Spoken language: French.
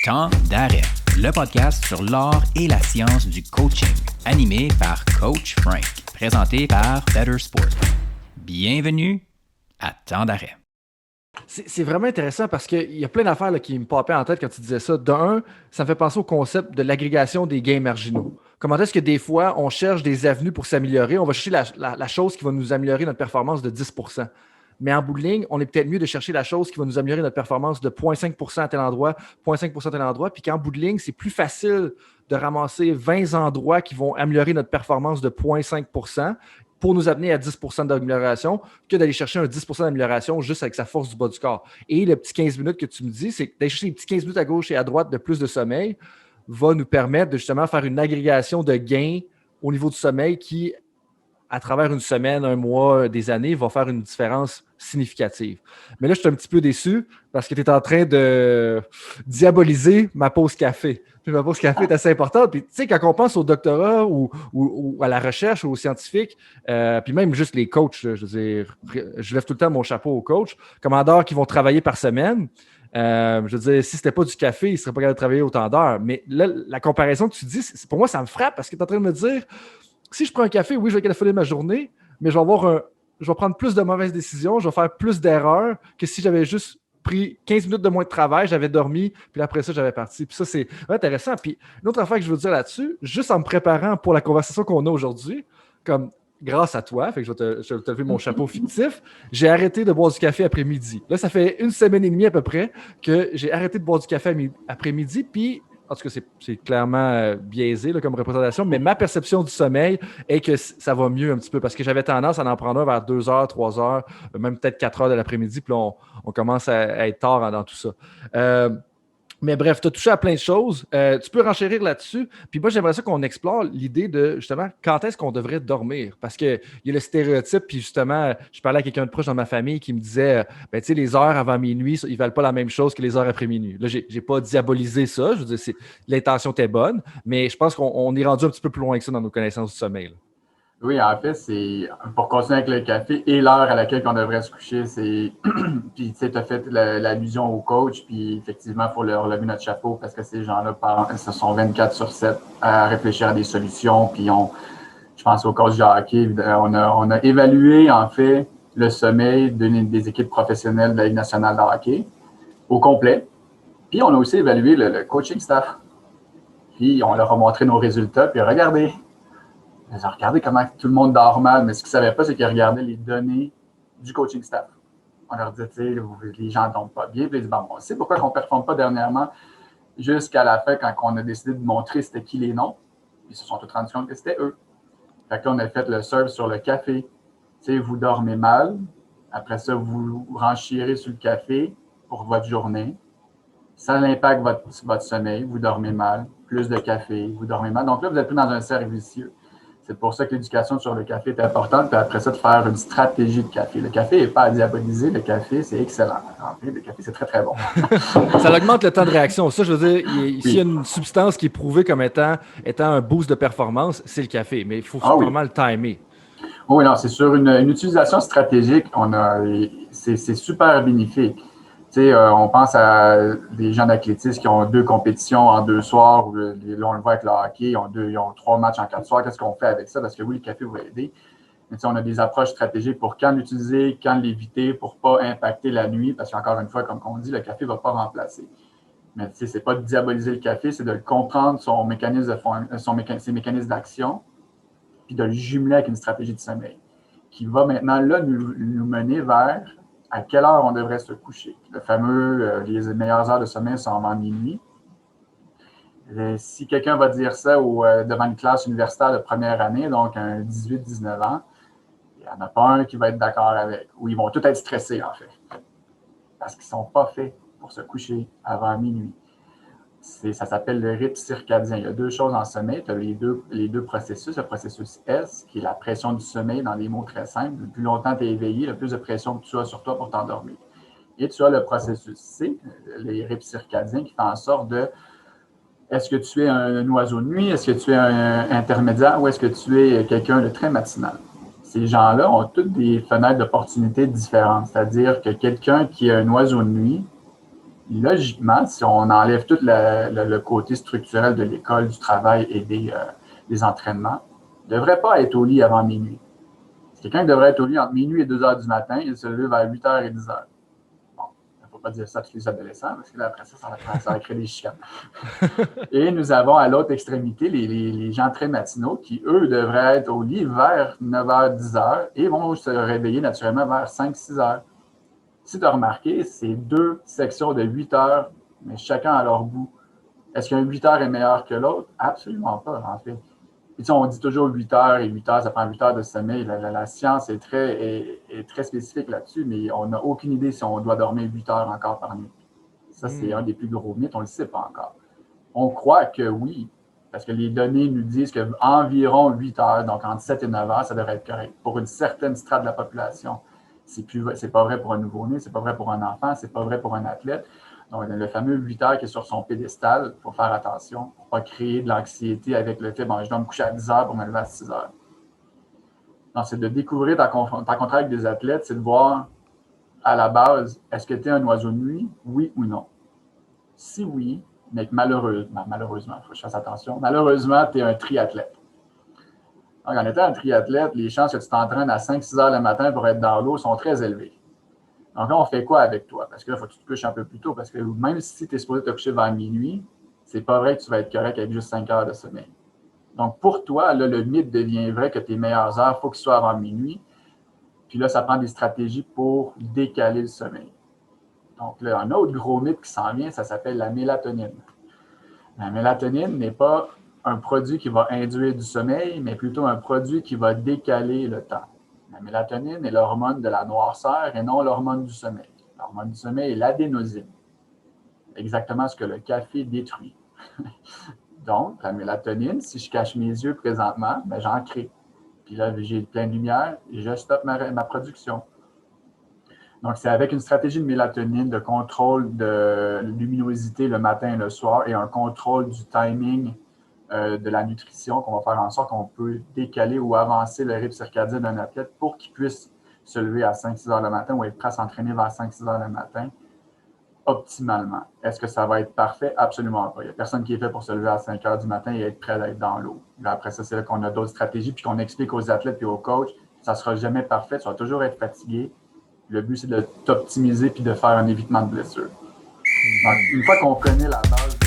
Temps d'arrêt, le podcast sur l'art et la science du coaching, animé par Coach Frank, présenté par Better Sport. Bienvenue à Temps d'arrêt. C'est vraiment intéressant parce qu'il y a plein d'affaires là, qui me popaient en tête quand tu disais ça. D'un, ça me fait penser au concept de l'agrégation des gains marginaux. Comment est-ce que des fois, on cherche des avenues pour s'améliorer? On va chercher la chose qui va nous améliorer notre performance de 10%. Mais en bout de ligne, on est peut-être mieux de chercher la chose qui va nous améliorer notre performance de 0,5% à tel endroit, 0,5% à tel endroit, puis qu'en bout de ligne, c'est plus facile de ramasser 20 endroits qui vont améliorer notre performance de 0,5% pour nous amener à 10% d'amélioration que d'aller chercher un 10% d'amélioration juste avec sa force du bas du corps. Et le petit 15 minutes que tu me dis, c'est que d'aller chercher les petits 15 minutes à gauche et à droite de plus de sommeil va nous permettre de justement faire une agrégation de gains au niveau du sommeil qui, à travers une semaine, un mois, des années, va faire une différence significative. Mais là, je suis un petit peu déçu parce que tu es en train de diaboliser ma pause café. Puis ma pause café est assez importante. Puis tu sais, quand on pense au doctorat ou à la recherche ou aux scientifiques, puis même juste les coachs, là, je veux dire, je lève tout le temps mon chapeau aux coachs, commandeurs qui vont travailler par semaine. Je veux dire, si ce n'était pas du café, ils ne seraient pas capables de travailler autant d'heures. Mais là, la comparaison que tu dis, pour moi, ça me frappe parce que tu es en train de me dire si je prends un café, oui, je vais calculer ma journée, mais je vais prendre plus de mauvaises décisions, je vais faire plus d'erreurs que si j'avais juste pris 15 minutes de moins de travail, j'avais dormi, puis après ça, j'avais parti. Puis ça, c'est intéressant. Puis une autre affaire que je veux dire là-dessus, juste en me préparant pour la conversation qu'on a aujourd'hui, comme grâce à toi, fait que je vais te lever mon chapeau fictif, j'ai arrêté de boire du café après-midi. Là, ça fait une semaine et demie à peu près que j'ai arrêté de boire du café après-midi, puis en tout cas, c'est clairement biaisé là, comme représentation, mais ma perception du sommeil est que ça va mieux un petit peu parce que j'avais tendance à en prendre un vers 2 heures, 3 heures, même peut-être 4 heures de l'après-midi, puis là, on commence à être tard dans tout ça. Mais bref, tu as touché à plein de choses. Tu peux renchérir là-dessus. Puis moi, j'aimerais ça qu'on explore l'idée de, justement, quand est-ce qu'on devrait dormir? Parce qu'il y a le stéréotype, puis justement, je parlais à quelqu'un de proche dans ma famille qui me disait, ben, tu sais, les heures avant minuit, ils ne valent pas la même chose que les heures après minuit. Là, je n'ai pas diabolisé ça. Je veux dire, l'intention était bonne, mais je pense qu'on est rendu un petit peu plus loin que ça dans nos connaissances du sommeil, là. Oui, en fait, c'est pour continuer avec le café et l'heure à laquelle on devrait se coucher, c'est puis tu sais, tu as fait l'allusion au coach, puis effectivement, il faut leur lever notre chapeau parce que ces gens-là, ce sont 24/7 à réfléchir à des solutions. Puis je pense au coach de hockey, on a évalué en fait le sommeil des équipes professionnelles de la Ligue nationale de hockey au complet. Puis on a aussi évalué le coaching staff. Puis on leur a montré nos résultats, puis regardez. Ils ont regardé comment tout le monde dort mal, mais ce qu'ils ne savaient pas, c'est qu'ils regardaient les données du coaching staff. On leur disait, tu sais, les gens ne dorment pas bien. Puis ils disaient, bon, on sait pourquoi on ne performe pas dernièrement, jusqu'à la fin, quand on a décidé de montrer c'était qui les noms. Ils se sont tous rendus compte que c'était eux. Fait que là, on a fait le surf sur le café. Tu sais, vous dormez mal. Après ça, vous renchirez sur le café pour votre journée. Ça impacte votre sommeil. Vous dormez mal. Plus de café, vous dormez mal. Donc là, vous êtes plus dans un cercle vicieux. C'est pour ça que l'éducation sur le café est importante. Puis après ça, de faire une stratégie de café. Le café n'est pas à diaboliser. Le café, c'est excellent. En fait, le café, c'est très, très bon. Ça augmente le temps de réaction. Ça, je veux dire, s'il y a Oui. une substance qui est prouvée comme étant un boost de performance, c'est le café. Mais il faut vraiment le timer. Oui, non, c'est sur une utilisation stratégique. C'est super bénéfique. Tu sais, on pense à des gens d'athlétisme qui ont 2 compétitions en 2 soirs. Là, on le voit avec le hockey, ils ont 3 matchs en 4 soirs. Qu'est-ce qu'on fait avec ça? Parce que oui, le café va aider. Mais tu sais, on a des approches stratégiques pour quand l'utiliser, quand l'éviter pour ne pas impacter la nuit. Parce qu'encore une fois, comme on dit, le café ne va pas remplacer. Mais tu sais, c'est pas de diaboliser le café, c'est de comprendre ses mécanismes d'action, puis de le jumeler avec une stratégie de sommeil qui va maintenant là nous mener vers à quelle heure on devrait se coucher. Le fameux, les meilleures heures de sommeil sont avant minuit. Si quelqu'un va dire ça devant une classe universitaire de première année, donc un 18-19 ans, il n'y en a pas un qui va être d'accord avec. Ou ils vont tous être stressés, en fait. Parce qu'ils ne sont pas faits pour se coucher avant minuit. Ça s'appelle le rythme circadien. Il y a 2 choses en sommeil. Tu as les deux processus. Le processus S, qui est la pression du sommeil dans des mots très simples. Le plus longtemps tu es éveillé, le plus de pression que tu as sur toi pour t'endormir. Et tu as le processus C, les rythmes circadiens, qui fait en sorte de est-ce que tu es un oiseau de nuit, est-ce que tu es un intermédiaire ou est-ce que tu es quelqu'un de très matinal. Ces gens-là ont toutes des fenêtres d'opportunité différentes. C'est-à-dire que quelqu'un qui est un oiseau de nuit logiquement, si on enlève tout le côté structurel de l'école, du travail et des entraînements, ne devrait pas être au lit avant minuit. Si quelqu'un devrait être au lit entre minuit et 2 heures du matin, il se lève vers 8 heures et 10 heures. Bon, il ne faut pas dire ça à tous les adolescents, parce que là, après ça va créer des chicanes. Et nous avons à l'autre extrémité les gens très matinaux qui, eux, devraient être au lit vers 9 h, 10 heures et vont se réveiller naturellement vers 5, 6 heures. Si tu as remarqué, c'est 2 sections de 8 heures, mais chacun à leur bout. Est-ce qu'un 8 heures est meilleur que l'autre? Absolument pas, en fait. Et on dit toujours 8 heures et 8 heures, ça prend 8 heures de sommeil. La science est très spécifique là-dessus, mais on n'a aucune idée si on doit dormir 8 heures encore par nuit. Ça, c'est un des plus gros mythes, on ne le sait pas encore. On croit que oui, parce que les données nous disent qu'environ 8 heures, donc entre 7 et 9 heures, ça devrait être correct pour une certaine strate de la population. C'est pas vrai pour un nouveau-né, c'est pas vrai pour un enfant, c'est pas vrai pour un athlète. Donc, le fameux 8 heures qui est sur son pédestal, il faut faire attention pour ne pas créer de l'anxiété avec le fait bon, je dois me coucher à 10 heures pour me lever à 6 heures. Donc, c'est de découvrir ta contact avec des athlètes, c'est de voir à la base, est-ce que tu es un oiseau de nuit, oui ou non? Si oui, mais que malheureusement, il faut que je fasse attention, malheureusement, tu es un triathlète. Donc, en étant un triathlète, les chances que tu t'entraînes à 5-6 heures le matin pour être dans l'eau sont très élevées. Donc là, on fait quoi avec toi? Parce que là, il faut que tu te couches un peu plus tôt, parce que même si tu es supposé te coucher vers minuit, c'est pas vrai que tu vas être correct avec juste 5 heures de sommeil. Donc, pour toi, là, le mythe devient vrai que tes meilleures heures, il faut qu'ils soient avant minuit. Puis là, ça prend des stratégies pour décaler le sommeil. Donc là, un autre gros mythe qui s'en vient, ça s'appelle la mélatonine. La mélatonine n'est pas un produit qui va induire du sommeil, mais plutôt un produit qui va décaler le temps. La mélatonine est l'hormone de la noirceur et non l'hormone du sommeil. L'hormone du sommeil est l'adénosine. Exactement ce que le café détruit. Donc, la mélatonine, si je cache mes yeux présentement, ben, j'en crée. Puis là, j'ai plein de lumière et je stoppe ma production. Donc, c'est avec une stratégie de mélatonine, de contrôle de luminosité le matin et le soir et un contrôle du timing de la nutrition qu'on va faire en sorte qu'on peut décaler ou avancer le rythme circadien d'un athlète pour qu'il puisse se lever à 5-6 heures le matin ou être prêt à s'entraîner vers 5-6 heures le matin optimalement. Est-ce que ça va être parfait? Absolument pas. Il n'y a personne qui est fait pour se lever à 5 heures du matin et être prêt à être dans l'eau. Après ça, c'est là qu'on a d'autres stratégies puis qu'on explique aux athlètes et aux coachs. Ça ne sera jamais parfait, tu vas toujours être fatigué. Le but, c'est de t'optimiser puis de faire un évitement de blessure. Donc, une fois qu'on connaît la base